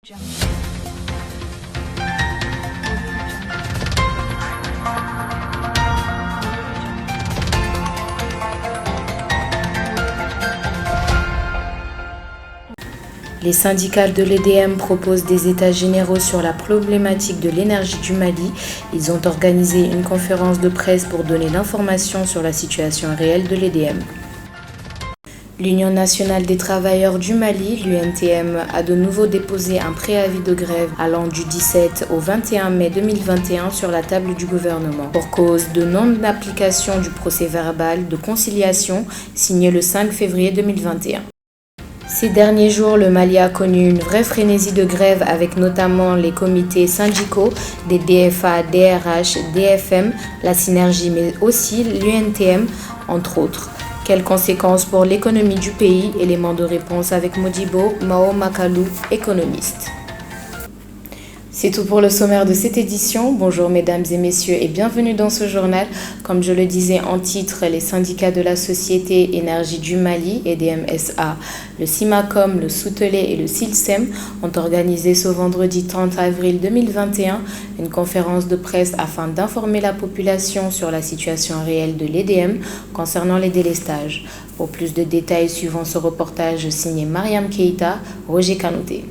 Les syndicats de l'EDM proposent des états généraux sur la problématique de l'énergie du Mali. Ils ont organisé une conférence de presse pour donner l'information sur la situation réelle de l'EDM. L'Union nationale des travailleurs du Mali, l'UNTM, a de nouveau déposé un préavis de grève allant du 17 au 21 mai 2021 sur la table du gouvernement pour cause de non-application du procès-verbal de conciliation signé le 5 février 2021. Ces derniers jours, le Mali a connu une vraie frénésie de grève avec notamment les comités syndicaux des DFA, DRH, DFM, la Synergie, mais aussi l'UNTM, entre autres. Quelles conséquences pour l'économie du pays? Élément de réponse avec Modibo Mao Makalou, économiste. C'est tout pour le sommaire de cette édition. Bonjour mesdames et messieurs et bienvenue dans ce journal. Comme je le disais en titre, les syndicats de la Société Énergie du Mali, EDM-SA, le CIMACOM, le Soutelé et le SILSEM ont organisé ce vendredi 30 avril 2021 une conférence de presse afin d'informer la population sur la situation réelle de l'EDM concernant les délestages. Pour plus de détails, suivant ce reportage signé Mariam Keïta, Roger Kanouté.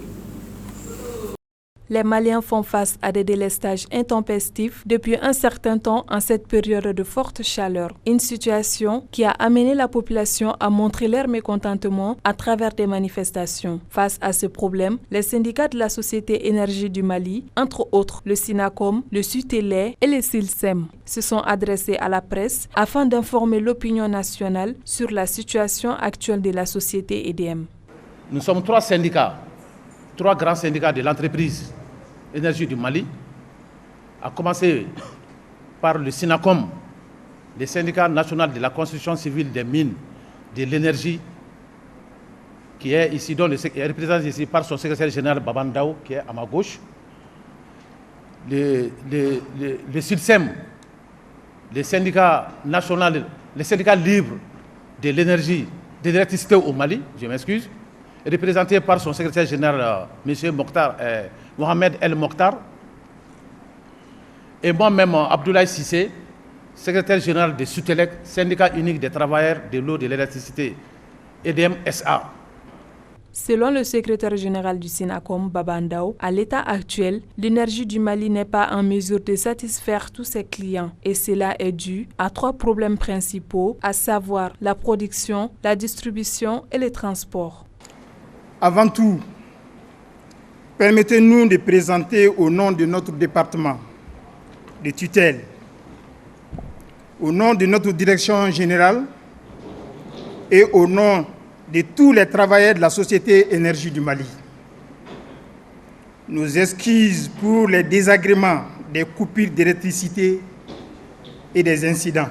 Les Maliens font face à des délestages intempestifs depuis un certain temps en cette période de forte chaleur. Une situation qui a amené la population à montrer leur mécontentement à travers des manifestations. Face à ce problème, les syndicats de la Société Énergie du Mali, entre autres le SINACOM, le SUTELE et le SILSEM, se sont adressés à la presse afin d'informer l'opinion nationale sur la situation actuelle de la société EDM. Nous sommes trois grands syndicats de l'entreprise Énergie du Mali, à commencer par le SINACOM, le syndicat national de la construction civile des mines, de l'énergie, qui est ici, dont est représenté ici par son secrétaire général Babandao, qui est à ma gauche, le SILSEM, le syndicat national, le syndicat libre de l'énergie, de l'électricité au Mali, je m'excuse, représenté par son secrétaire général, M. Mohamed El Mokhtar, et moi-même, Abdoulaye Sissé, secrétaire général de SUTELEC, syndicat unique des travailleurs de l'eau et de l'électricité, EDM-SA. Selon le secrétaire général du SINACOM, Babandao, à l'état actuel, l'énergie du Mali n'est pas en mesure de satisfaire tous ses clients. Et cela est dû à trois problèmes principaux, à savoir la production, la distribution et les transports. Avant tout, permettez-nous de présenter au nom de notre département de tutelle, au nom de notre direction générale et au nom de tous les travailleurs de la Société Énergie du Mali, nos excuses pour les désagréments des coupures d'électricité et des incidents.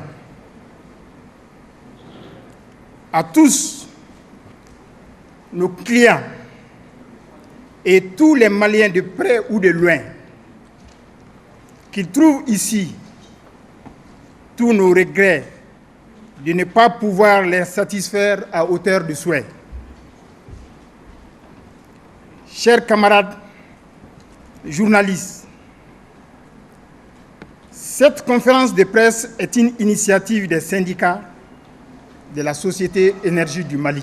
À tous nos clients et tous les Maliens de près ou de loin qui trouvent ici tous nos regrets de ne pas pouvoir les satisfaire à hauteur de souhait. Chers camarades journalistes, cette conférence de presse est une initiative des syndicats de la Société Énergie du Mali,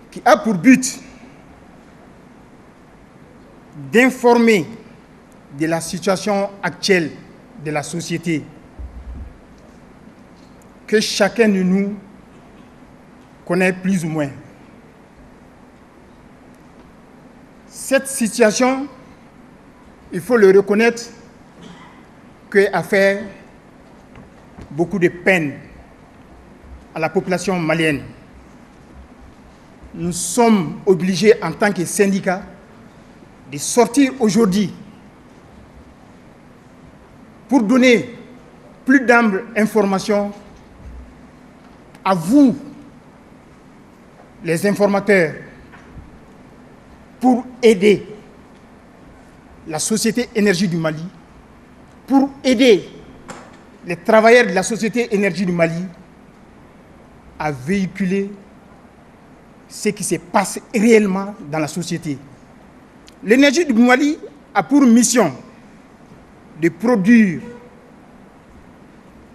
qui a pour but d'informer de la situation actuelle de la société que chacun de nous connaît plus ou moins. Cette situation, il faut le reconnaître, a fait beaucoup de peine à la population malienne. Nous sommes obligés en tant que syndicat de sortir aujourd'hui pour donner plus d'amples informations à vous, les informateurs, pour aider la Société Énergie du Mali, pour aider les travailleurs de la Société Énergie du Mali à véhiculer ce qui se passe réellement dans la société. L'énergie du Mali a pour mission de produire,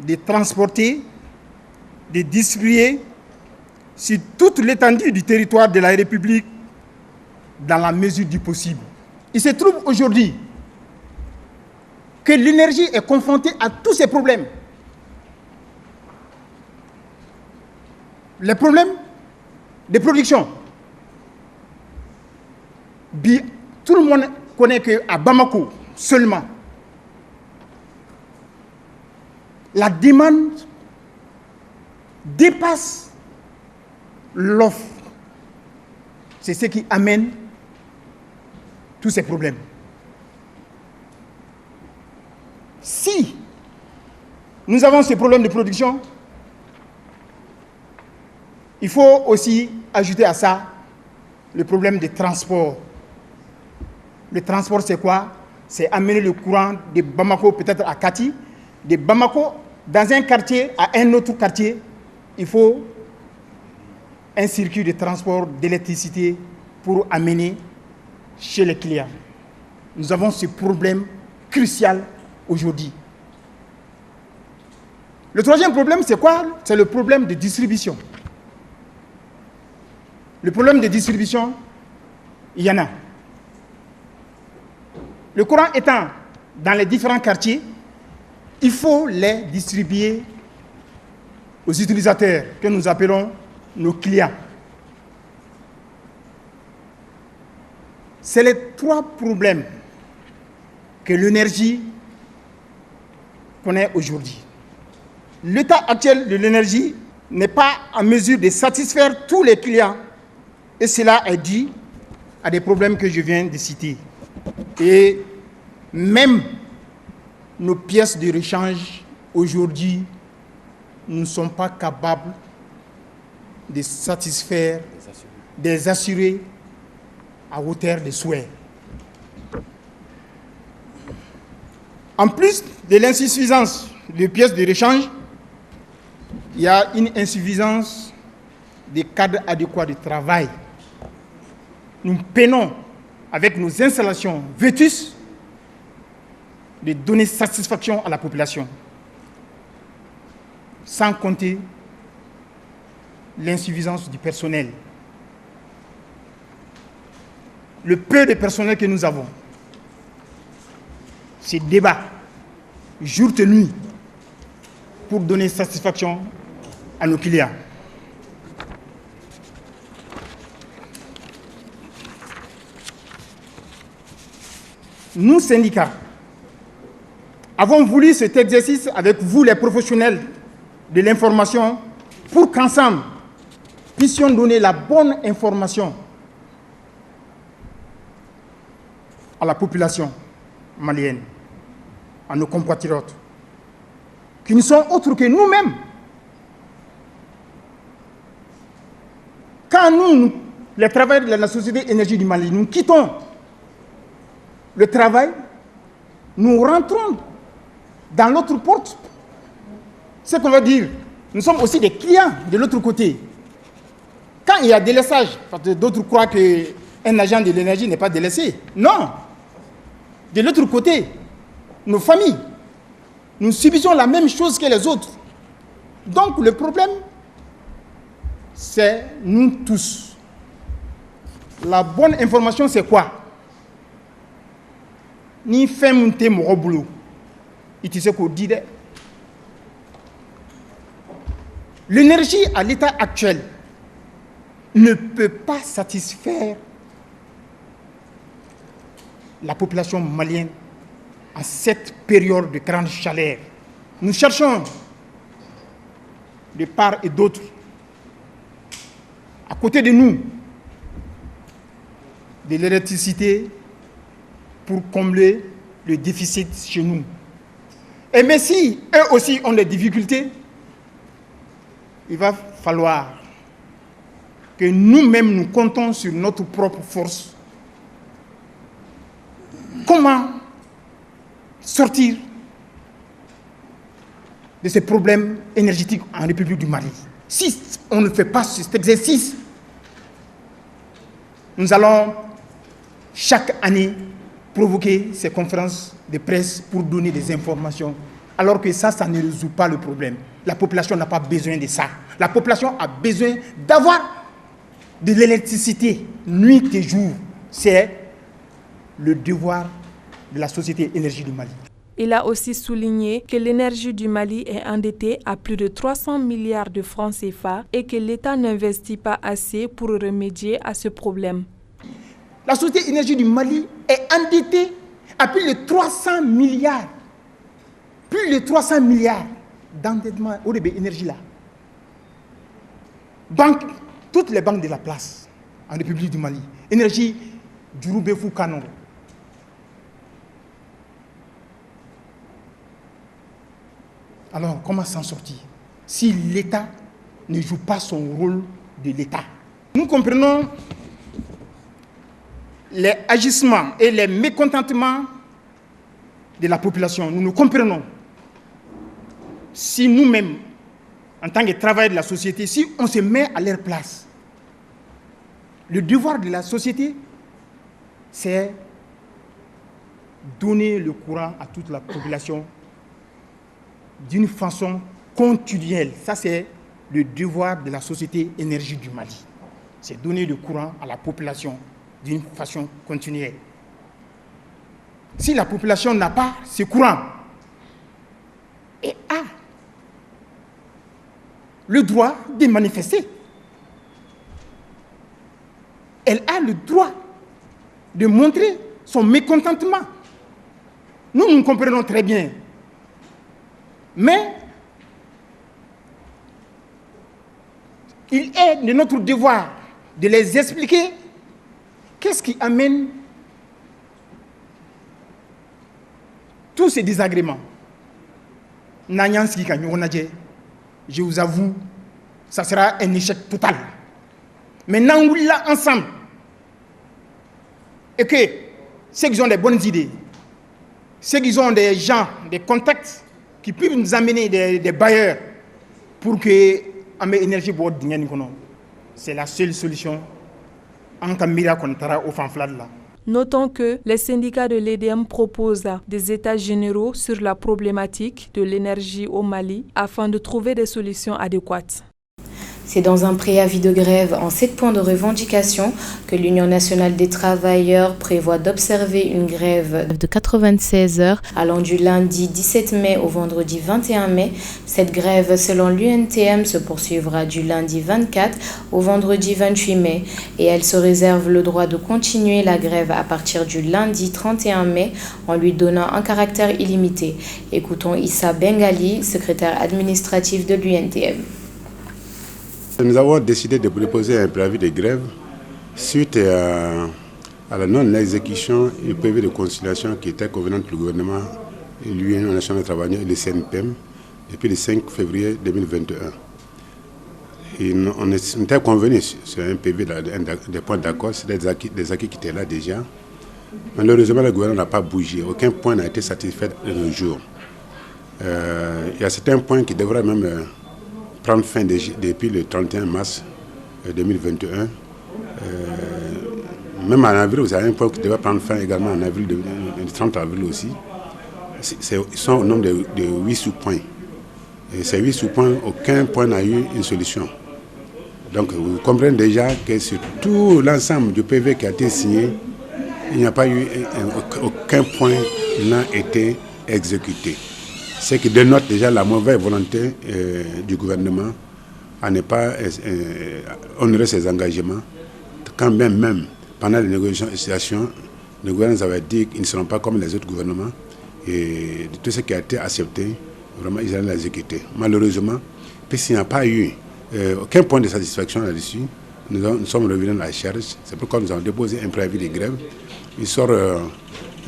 de transporter, de distribuer sur toute l'étendue du territoire de la République dans la mesure du possible. Il se trouve aujourd'hui que l'énergie est confrontée à tous ces problèmes. Les problèmes de production. Tout le monde connaît qu'à Bamako seulement, la demande dépasse l'offre. C'est ce qui amène tous ces problèmes. Si nous avons ces problèmes de production, il faut aussi ajouter à ça le problème des transports. Le transport, c'est quoi? C'est amener le courant de Bamako peut-être à Kati, de Bamako dans un quartier à un autre quartier. Il faut un circuit de transport d'électricité pour amener chez les clients. Nous avons ce problème crucial aujourd'hui. Le troisième problème, c'est quoi? C'est le problème de distribution. Le problème de distribution, il y en a. Le courant étant dans les différents quartiers, il faut les distribuer aux utilisateurs que nous appelons nos clients. C'est les trois problèmes que l'énergie connaît aujourd'hui. L'état actuel de l'énergie n'est pas en mesure de satisfaire tous les clients et cela est dû à des problèmes que je viens de citer. Et même nos pièces de rechange aujourd'hui ne sont pas capables de satisfaire des assurés à hauteur de souhait. En plus de l'insuffisance de pièces de rechange, il y a une insuffisance des cadres adéquats de travail. Nous peinons avec nos installations vétustes de donner satisfaction à la population, sans compter l'insuffisance du personnel. Le peu de personnel que nous avons, c'est débat, jour et nuit, pour donner satisfaction à nos clients. Nous, syndicats, avons voulu cet exercice avec vous, les professionnels de l'information, pour qu'ensemble, puissions donner la bonne information à la population malienne, à nos compatriotes, qui ne sont autres que nous-mêmes. Quand nous, les travailleurs de la Société Énergie du Mali, nous quittons le travail, nous rentrons dans l'autre porte. Ce qu'on va dire, nous sommes aussi des clients de l'autre côté. Quand il y a délaissage, parce que d'autres croient qu'un agent de l'énergie n'est pas délaissé. Non. De l'autre côté, nos familles, nous subissons la même chose que les autres. Donc le problème, c'est nous tous. La bonne information, c'est quoi? Ni fait monter mon boulot. Et tu sais qu'on dit. L'énergie à l'état actuel ne peut pas satisfaire la population malienne en cette période de grande chaleur. Nous cherchons de part et d'autre, à côté de nous, de l'électricité pour combler le déficit chez nous. Et mais si eux aussi ont des difficultés, il va falloir que nous-mêmes nous comptons sur notre propre force. Comment sortir de ces problèmes énergétiques en République du Mali? Si on ne fait pas cet exercice, nous allons chaque année provoquer ces conférences de presse pour donner des informations, alors que ça ne résout pas le problème. La population n'a pas besoin de ça. La population a besoin d'avoir de l'électricité nuit et jour. C'est le devoir de la Société Énergie du Mali. Il a aussi souligné que l'énergie du Mali est endettée à plus de 300 milliards de francs CFA et que l'État n'investit pas assez pour remédier à ce problème. La Société Énergie du Mali est endettée à plus de 300 milliards. Plus de 300 milliards d'endettement au début énergie là. Toutes les banques de la place en République du Mali. Énergie Djouroubefou Kano. Alors, comment s'en sortir si l'État ne joue pas son rôle de l'État? Nous comprenons les agissements et les mécontentements de la population. Nous comprenons. Si nous-mêmes, en tant que travailleurs de la société, si on se met à leur place, le devoir de la société, c'est donner le courant à toute la population d'une façon continuelle. Ça, c'est le devoir de la Société Énergie du Mali. C'est donner le courant à la population d'une façon continuelle. Si la population n'a pas ce courant et a le droit de manifester, elle a le droit de montrer son mécontentement. Nous comprenons très bien. Mais il est de notre devoir de les expliquer qu'est-ce qui amène tous ces désagréments. Je vous avoue, ça sera un échec total. Maintenant, on est là ensemble. Et que ceux qui ont des bonnes idées, ceux qui ont des gens, des contacts, qui peuvent nous amener des bailleurs pour que Amé Énergie boit d'Ignan. C'est la seule solution en Kamira Kontara au fanflade là. Notons que les syndicats de l'EDM proposent des états généraux sur la problématique de l'énergie au Mali afin de trouver des solutions adéquates. C'est dans un préavis de grève en 7 points de revendication que l'Union nationale des travailleurs prévoit d'observer une grève de 96 heures allant du lundi 17 mai au vendredi 21 mai. Cette grève, selon l'UNTM, se poursuivra du lundi 24 au vendredi 28 mai et elle se réserve le droit de continuer la grève à partir du lundi 31 mai en lui donnant un caractère illimité. Écoutons Issa Bengali, secrétaire administratif de l'UNTM. Nous avons décidé de déposer un préavis de grève suite à la non-exécution du prévu de conciliation qui était convenant du gouvernement, l'Union nationale des travailleurs et le CNPM depuis le 5 février 2021. Et on était convenu sur un PV des points d'accord, c'est des acquis qui étaient là déjà. Malheureusement, le gouvernement n'a pas bougé, aucun point n'a été satisfait de nos jours. Il y a certains points qui devraient même prendre fin depuis le 31 mars 2021. Même en avril, vous avez un point qui devrait prendre fin également en avril, le 30 avril aussi. Ils sont au nombre de 8 sous-points. Et ces 8 sous-points, aucun point n'a eu une solution. Donc vous comprenez déjà que sur tout l'ensemble du PV qui a été signé, il n'y a pas eu aucun point n'a été exécuté. Ce qui dénote déjà la mauvaise volonté du gouvernement à ne pas honorer ses engagements. Quand même, pendant les négociations, le gouvernement avait dit qu'ils ne seront pas comme les autres gouvernements. Et de tout ce qui a été accepté, vraiment, ils allaient l'exécuter. Malheureusement, puisqu'il n'y a pas eu aucun point de satisfaction là-dessus, nous sommes revenus à la charge. C'est pourquoi nous avons déposé un préavis de grève. Il sort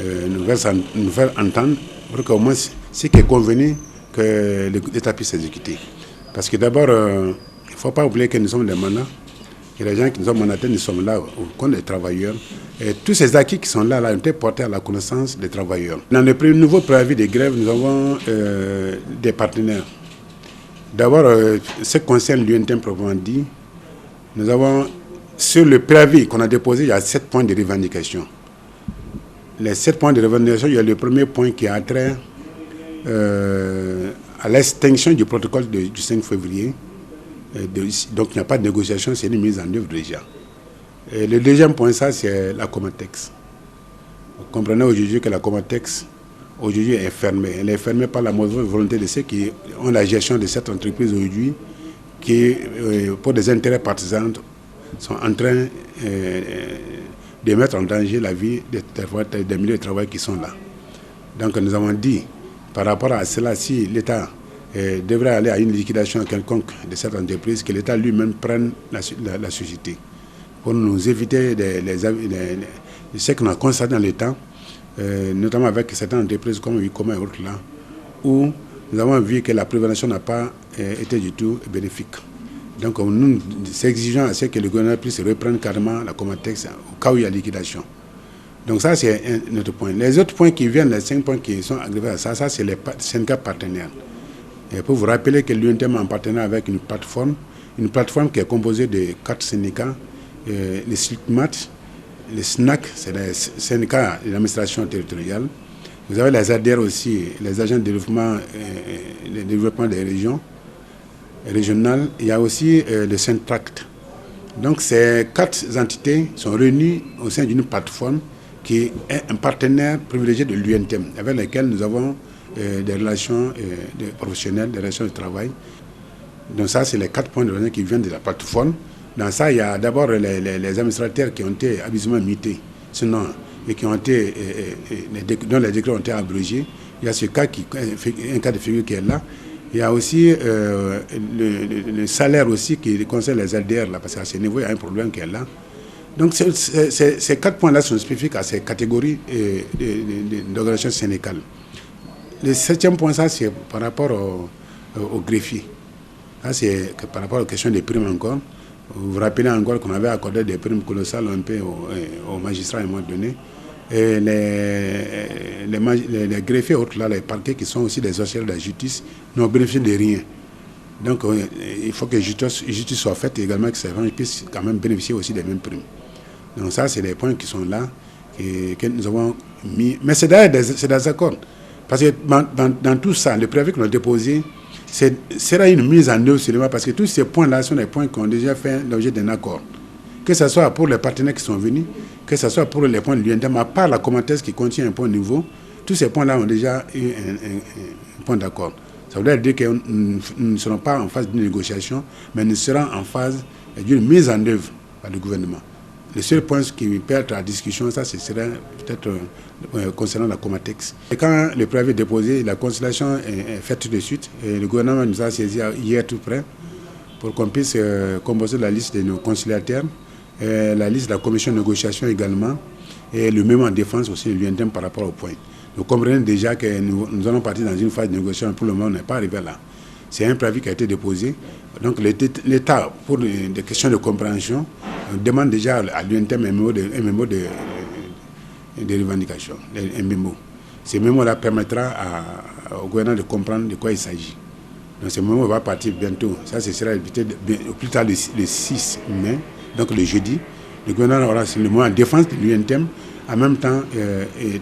nous faire entendre pour qu'au moins ce qui est convenu que l'État puisse s'exécuter. Parce que d'abord, il ne faut pas oublier que nous sommes des mandats. Et les gens qui nous ont mandatés, nous sommes là au compte des travailleurs. Et tous ces acquis qui sont là ont été portés à la connaissance des travailleurs. Dans le nouveau préavis de grève, nous avons des partenaires. D'abord, ce qui concerne l'UNTM proprement dit, nous avons sur le préavis qu'on a déposé, il y a 7 points de revendication. Les 7 points de revendication, il y a le premier point qui a trait à l'extinction du protocole du 5 février. Donc il n'y a pas de négociation, c'est une mise en œuvre déjà. Et le deuxième point, ça, c'est la Comatex. Vous comprenez aujourd'hui que la Comatex, aujourd'hui, est fermée. Elle est fermée par la mauvaise volonté de ceux qui ont la gestion de cette entreprise aujourd'hui, qui, pour des intérêts partisans, sont en train de mettre en danger la vie des milliers de travailleurs qui sont là. Donc nous avons dit, par rapport à cela, si l'État devrait aller à une liquidation quelconque de cette entreprise, que l'État lui-même prenne la société, pour nous éviter ce qu'on a constaté dans le temps, notamment avec certaines entreprises comme Wicoma et autres là, où nous avons vu que la prévention n'a pas été du tout bénéfique. Donc nous exigeons à ce que le gouvernement puisse reprendre carrément la Comatex au cas où il y a liquidation. Donc ça, c'est un autre point. Les autres points qui viennent, les 5 points qui sont agrégés à ça, c'est les syndicats partenaires. Et pour vous rappeler que l'UNTM est en partenariat avec une plateforme qui est composée de 4 syndicats, les SLICMAT, les SNAC, c'est les syndicats de l'administration territoriale. Vous avez les ADR aussi, les agents de développement des régions régionales. Il y a aussi le Syntract. Donc ces 4 entités sont réunies au sein d'une plateforme qui est un partenaire privilégié de l'UNTM, avec lequel nous avons des relations professionnelles, des relations de travail. Donc ça, c'est les 4 points de revenus qui viennent de la plateforme. Dans ça, il y a d'abord les administrateurs qui ont été abusivement mutés, sinon, et qui ont été, dont les décrets ont été abrogés. Il y a ce cas un cas de figure qui est là. Il y a aussi le salaire aussi qui concerne les LDR, là, parce qu'à ce niveau, il y a un problème qui est là. Donc ces 4 points-là sont spécifiques à ces catégories d'organisations syndicales. Le 7e point, ça, c'est par rapport au greffier. Ça, c'est par rapport aux questions des primes encore. Vous vous rappelez encore qu'on avait accordé des primes colossales un peu aux magistrats à un moment donné. Et les greffiers autres là, les parquets qui sont aussi des officiers de la justice, n'ont bénéficié de rien. Donc il faut que justice soit faite et également que ces gens puissent quand même bénéficier aussi des mêmes primes. Donc ça, c'est des points qui sont là, que nous avons mis. Mais c'est d'ailleurs des accords. Parce que dans tout ça, le préavis qu'on a déposé, sera une mise en œuvre seulement parce que tous ces points-là sont des points qui ont déjà fait l'objet d'un accord. Que ce soit pour les partenaires qui sont venus, que ce soit pour les points de l'UNTM, à part la Comatex qui contient un point nouveau, tous ces points-là ont déjà eu un point d'accord. Ça veut dire que nous ne serons pas en phase d'une négociation, mais nous serons en phase d'une mise en œuvre par le gouvernement. Le seul point qui peut être à discussion, ça, ce serait peut-être concernant la Comatex. Et quand le préavis est déposé, la conciliation est faite tout de suite. Et le gouvernement nous a saisi hier tout près pour qu'on puisse composer la liste de nos conciliateurs, la liste de la commission de négociation également, et le mémo en défense aussi de l'UNTM par rapport au point. Vous comprenez déjà que nous allons partir dans une phase de négociation. Pour le moment, on n'est pas arrivé là. C'est un préavis qui a été déposé. Donc l'État, pour des questions de compréhension, demande déjà à l'UNTM un mémo de revendication, un mémo. Ce mémo-là permettra au gouvernement de comprendre de quoi il s'agit. Donc ce mémo va partir bientôt. Ça, ce sera au plus tard le 6 mai, donc le jeudi. Le gouvernement aura le mot en défense de l'UNTM, en même temps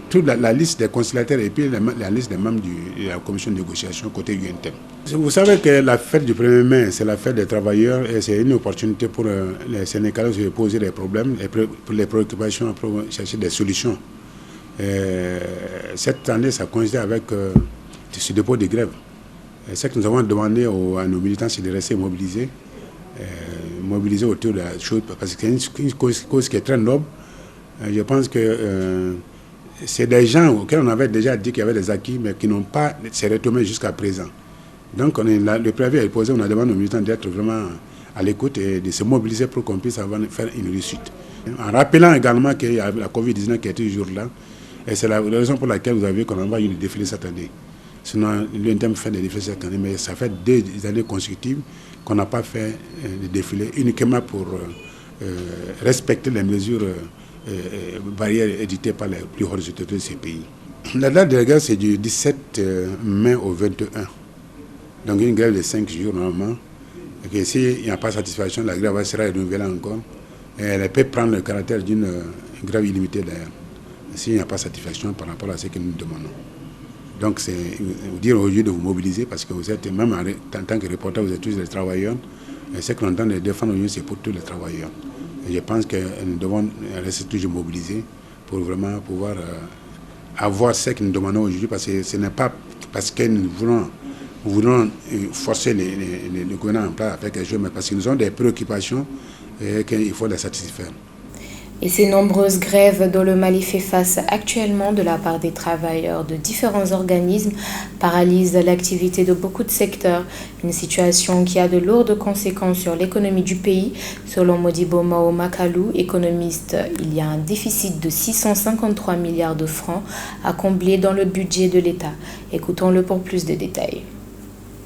toute la liste des conciliateurs et puis la liste des membres de la commission de négociation côté UNTM. Vous savez que la fête du 1er mai, c'est la fête des travailleurs et c'est une opportunité pour les Sénégalais de se poser des problèmes, pour les préoccupations, pour chercher des solutions. Cette année, ça coïncide avec ce dépôt de grève. Ce que nous avons demandé à nos militants, c'est de rester mobilisés autour de la chose, parce que c'est une cause qui est très noble. Je pense que c'est des gens auxquels on avait déjà dit qu'il y avait des acquis, mais qui n'ont pas s'est retombé jusqu'à présent. Donc le préavis est posé, on a demandé aux militants d'être vraiment à l'écoute et de se mobiliser pour qu'on puisse faire une réussite. En rappelant également qu'il y a la Covid-19 qui est toujours là, et c'est la raison pour laquelle vous avez vu qu'on envoie une défilé cette année. Sinon, l'UNTM fait des défilés cette année, mais ça fait 2 années consécutives qu'on n'a pas fait de défilé, uniquement pour respecter les mesures barrières éditées par les plus hautes autorités de ces pays. La date de la grève, c'est du 17 mai au 21. Donc une grève de 5 jours normalement. Et s'il n'y a pas satisfaction, la grève sera renouvelée encore. Et elle peut prendre le caractère d'une grève illimitée d'ailleurs, s'il n'y a pas satisfaction par rapport à ce que nous demandons. Donc c'est vous dire aujourd'hui de vous mobiliser parce que vous êtes, même en tant que reporter, vous êtes tous des travailleurs. Et ce que l'on entend de défendre aujourd'hui, c'est pour tous les travailleurs. Et je pense que nous devons rester toujours mobilisés pour vraiment pouvoir avoir ce que nous demandons aujourd'hui, parce que ce n'est pas parce que nous voulons forcer les gouvernements en place avec les jeux, mais parce que nous avons des préoccupations et qu'il faut les satisfaire. Et ces nombreuses grèves dont le Mali fait face actuellement de la part des travailleurs de différents organismes paralysent l'activité de beaucoup de secteurs, une situation qui a de lourdes conséquences sur l'économie du pays. Selon Modibo Mao Makalou, économiste, il y a un déficit de 653 milliards de francs à combler dans le budget de l'État. Écoutons-le pour plus de détails.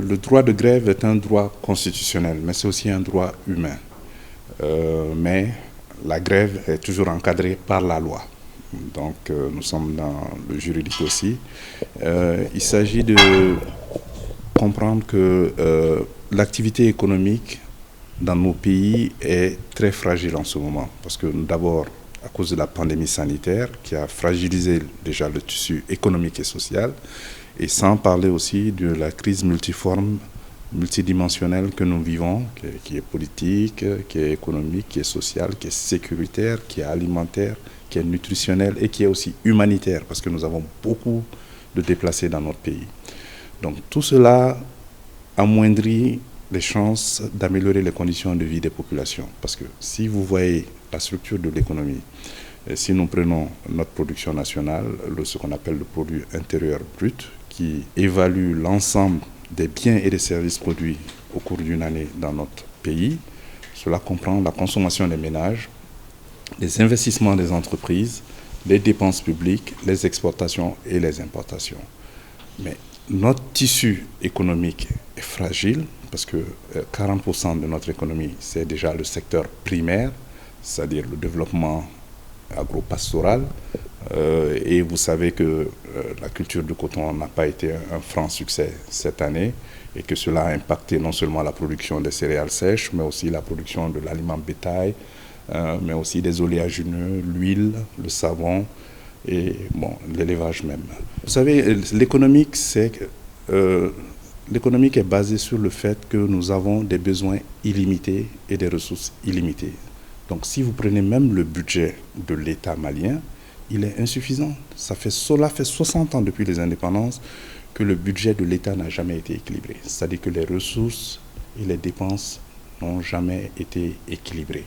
Le droit de grève est un droit constitutionnel, mais c'est aussi un droit humain. Mais la grève est toujours encadrée par la loi. Donc nous sommes dans le juridique aussi. Il s'agit de comprendre que l'activité économique dans nos pays est très fragile en ce moment. Parce que d'abord, à cause de la pandémie sanitaire qui a fragilisé déjà le tissu économique et social, et sans parler aussi de la crise multiforme, multidimensionnelle que nous vivons, qui est politique, qui est économique, qui est sociale, qui est sécuritaire, qui est alimentaire, qui est nutritionnelle et qui est aussi humanitaire, parce que nous avons beaucoup de déplacés dans notre pays. Donc tout cela amoindrit les chances d'améliorer les conditions de vie des populations. Parce que si vous voyez la structure de l'économie, si nous prenons notre production nationale, ce qu'on appelle le produit intérieur brut, qui évalue l'ensemble des biens et des services produits au cours d'une année dans notre pays. Cela comprend la consommation des ménages, les investissements des entreprises, les dépenses publiques, les exportations et les importations. Mais notre tissu économique est fragile parce que 40% de notre économie, c'est déjà le secteur primaire, c'est-à-dire le développement agro-pastoral. Et vous savez que la culture du coton n'a pas été un franc succès cette année et que cela a impacté non seulement la production des céréales sèches, mais aussi la production de l'aliment bétail, mais aussi des oléagineux, l'huile, le savon et l'élevage même. Vous savez, l'économique est basée sur le fait que nous avons des besoins illimités et des ressources illimitées. Donc si vous prenez même le budget de l'État malien, il est insuffisant. Cela fait 60 ans depuis les indépendances que le budget de l'État n'a jamais été équilibré. C'est-à-dire que les ressources et les dépenses n'ont jamais été équilibrées.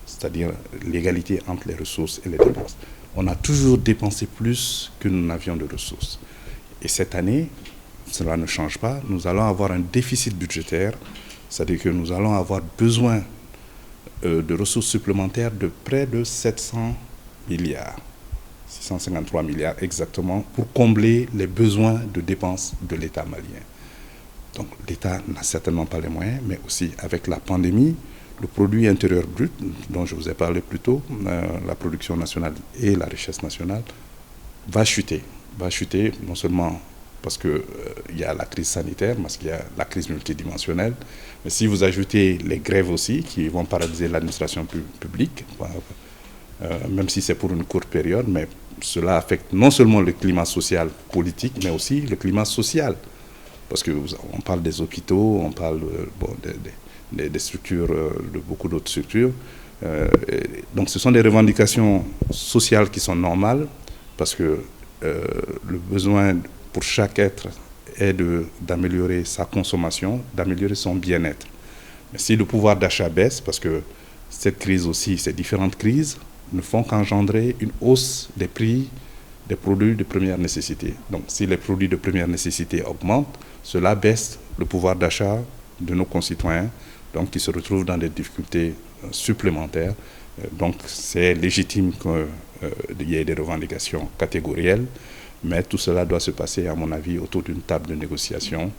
C'est-à-dire l'égalité entre les ressources et les dépenses. On a toujours dépensé plus que nous n'avions de ressources. Et cette année, cela ne change pas. Nous allons avoir un déficit budgétaire, c'est-à-dire que nous allons avoir besoin de ressources supplémentaires de près de 700 milliards, 653 milliards exactement, pour combler les besoins de dépenses de l'État malien. Donc l'État n'a certainement pas les moyens, mais aussi avec la pandémie, le produit intérieur brut, dont je vous ai parlé plus tôt, la production nationale et la richesse nationale, va chuter non seulement parce qu'il y a la crise sanitaire, parce qu'il y a la crise multidimensionnelle, mais si vous ajoutez les grèves aussi, qui vont paralyser l'administration publique, même si c'est pour une courte période, mais cela affecte non seulement le climat social, politique, mais aussi le climat social. Parce qu'on parle des hôpitaux, on parle des structures, de beaucoup d'autres structures. Donc ce sont des revendications sociales qui sont normales, parce que le besoin pour chaque être est d'améliorer sa consommation, d'améliorer son bien-être. Mais si le pouvoir d'achat baisse, parce que cette crise aussi, ces différentes crises, ne font qu'engendrer une hausse des prix des produits de première nécessité. Donc si les produits de première nécessité augmentent, cela baisse le pouvoir d'achat de nos concitoyens, donc qui se retrouvent dans des difficultés supplémentaires. Donc c'est légitime qu'il y ait des revendications catégorielles, mais tout cela doit se passer, à mon avis, autour d'une table de négociation.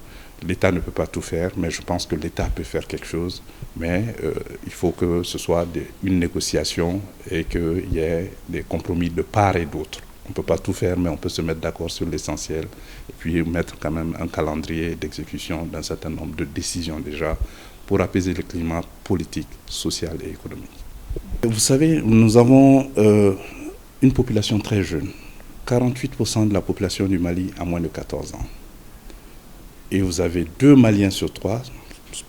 L'État ne peut pas tout faire, mais je pense que l'État peut faire quelque chose. Mais il faut que ce soit une négociation et qu'il y ait des compromis de part et d'autre. On ne peut pas tout faire, mais on peut se mettre d'accord sur l'essentiel et puis mettre quand même un calendrier d'exécution d'un certain nombre de décisions déjà pour apaiser le climat politique, social et économique. Vous savez, nous avons une population très jeune. 48% de la population du Mali a moins de 14 ans. Et vous avez 2 Maliens sur 3,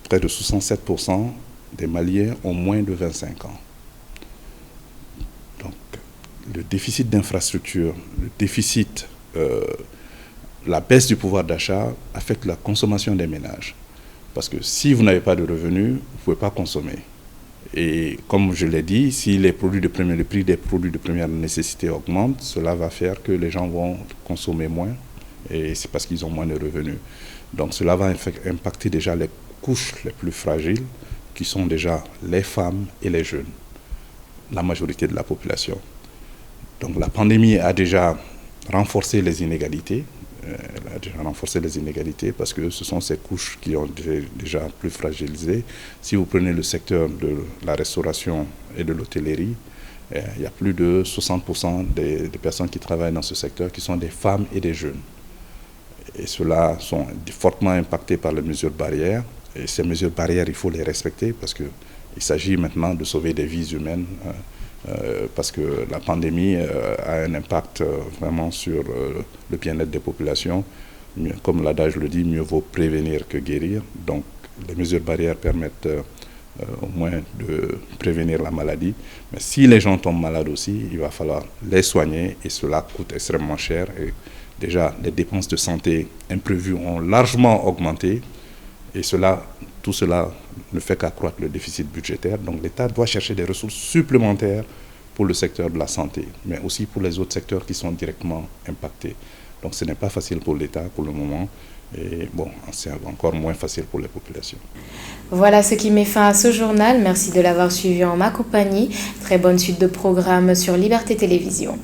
près de 67% des Maliens ont moins de 25 ans. Donc, le déficit d'infrastructure, le déficit, la baisse du pouvoir d'achat affecte la consommation des ménages. Parce que si vous n'avez pas de revenus, vous ne pouvez pas consommer. Et comme je l'ai dit, si le prix des produits de première nécessité augmente, cela va faire que les gens vont consommer moins, et c'est parce qu'ils ont moins de revenus. Donc cela va impacter déjà les couches les plus fragiles, qui sont déjà les femmes et les jeunes, la majorité de la population. Donc la pandémie a déjà renforcé les inégalités, parce que ce sont ces couches qui ont déjà plus fragilisé. Si vous prenez le secteur de la restauration et de l'hôtellerie, il y a plus de 60% des personnes qui travaillent dans ce secteur qui sont des femmes et des jeunes. Et ceux-là sont fortement impactés par les mesures barrières. Et ces mesures barrières, il faut les respecter parce qu'il s'agit maintenant de sauver des vies humaines. Parce que la pandémie a un impact vraiment sur le bien-être des populations. Comme l'adage le dit, mieux vaut prévenir que guérir. Donc les mesures barrières permettent au moins de prévenir la maladie. Mais si les gens tombent malades aussi, il va falloir les soigner et cela coûte extrêmement cher. Et déjà, les dépenses de santé imprévues ont largement augmenté et tout cela ne fait qu'accroître le déficit budgétaire. Donc l'État doit chercher des ressources supplémentaires pour le secteur de la santé, mais aussi pour les autres secteurs qui sont directement impactés. Donc ce n'est pas facile pour l'État pour le moment, et bon, c'est encore moins facile pour les populations. Voilà ce qui met fin à ce journal. Merci de l'avoir suivi en ma compagnie. Très bonne suite de programmes sur Liberté Télévision.